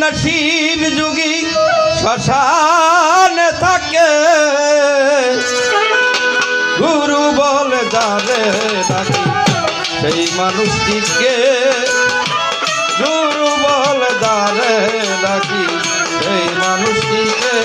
জন্য শিব যুগী শ্মশানে থাকে, গুরু বলে যারে ডাকি সেই মানুষটিকে, গুরু বলে যারে ডাকি সেই মানুষটিকে।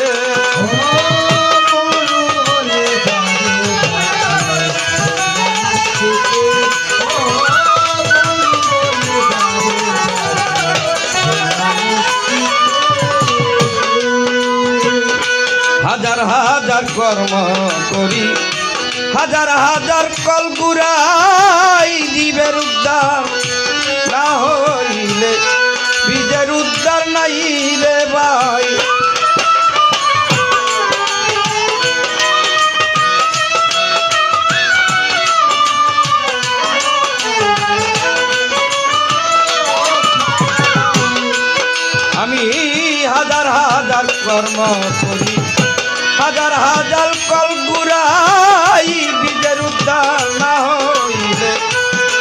হাজার হাজার কর্ম করি, হাজার হাজার কলগুড়াই, জীবের উদ্ধার না হইলে বীজের উদ্ধার নাই রে ভাই। আমি হাজার হাজার কর্ম করি, হাজার হাজার কলগুড়াই, বীজের উদ্ধার না হইলে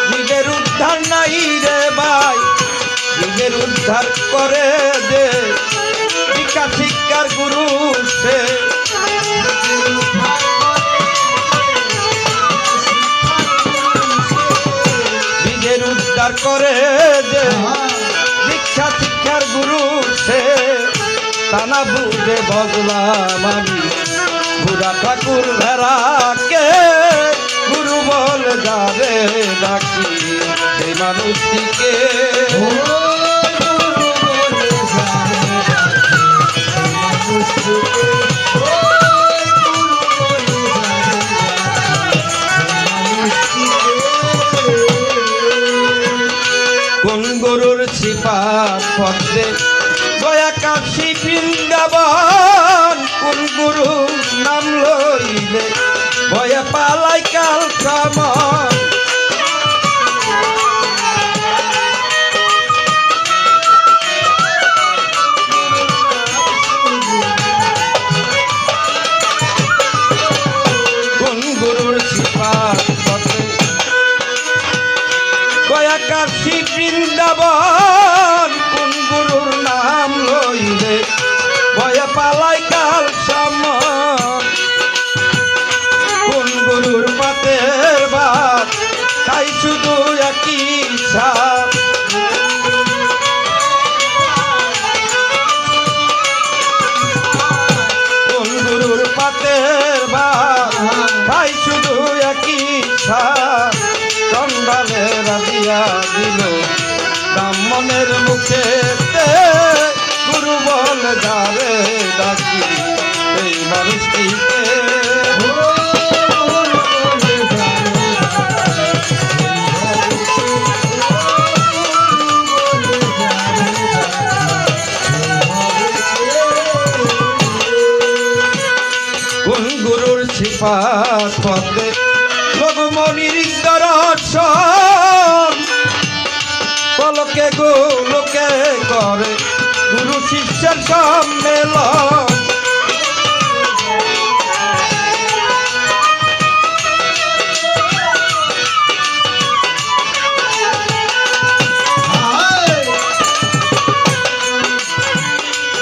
বীজের উদ্ধার নাই রে ভাই। বীজের উদ্ধার করে দে শিক্ষা শিক্ষার গুরু সে, বীজের উদ্ধার করে দে শিক্ষা শিক্ষার গুরু সে। তানা বুঝে বজলাম আমি বুড়া ঠাকুর ভেড়াকে, গুরু বলে যাবে ডাকি সেই মানুষটিকে। কোন গুরুর সিপাত পথে দয়া কাশী বৃন্দাবন, কোন গুরু নাম লইলে ভয়ে পালাই কাল সমন। কোন গুরুর সিপাত পথে দয়া কাশী বৃন্দাবন, কোন গুরুর নাম লইলে ভয়ে পালাই কাল সমন। কোন গুরুর পাতের ভাত খাই শুধু একই সাপ, কোন গুরুর পাতের ভাত খাই শুধু একই সাপ। চন্ডালেরা দিয়া দিল ব্রাহ্মণের মুখেতে, গুরু বলে যারে ডাকি সেই মানুষটিকে। কোন গুরুর সিপাত পথে লঘুমণির দর্শন, পলকে গোলকে করে গুরু শিষ্যের সম্মেলন।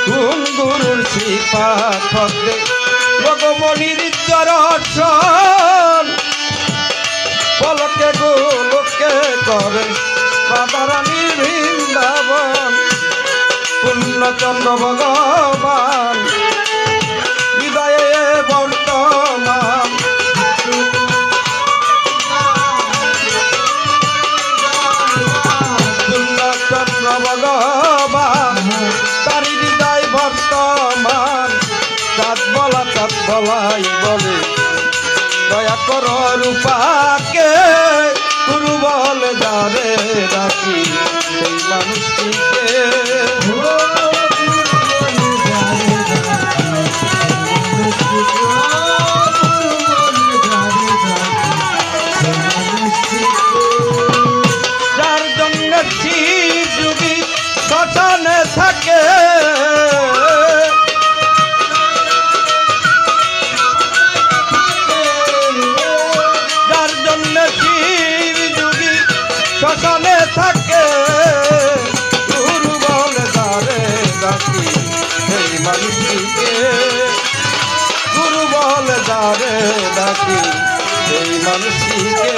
কোন গুরুর সিপাত পথে লঘুমণির দর্শন, পলকে গোলকে করে বাবারানীর বৃন্দাবন। পূর্ণচন্দ্র ভগবান হৃদয়ে বর্তমান, পূর্ণচন্দ্র ভগবান তার হৃদয় বর্তমান। চাঁদ বলাই বলে দয়া কর রূপাকে, গুরু বলে যারে ডাকি সেই মানুষটিকে। যার জন্য শিব যুগী শ্মশানে থাকে, যার জন্য শিব যুগী শ্মশানে থাকে, গুরু বলে যারে যারে ডাকি সেই মানুষটিকে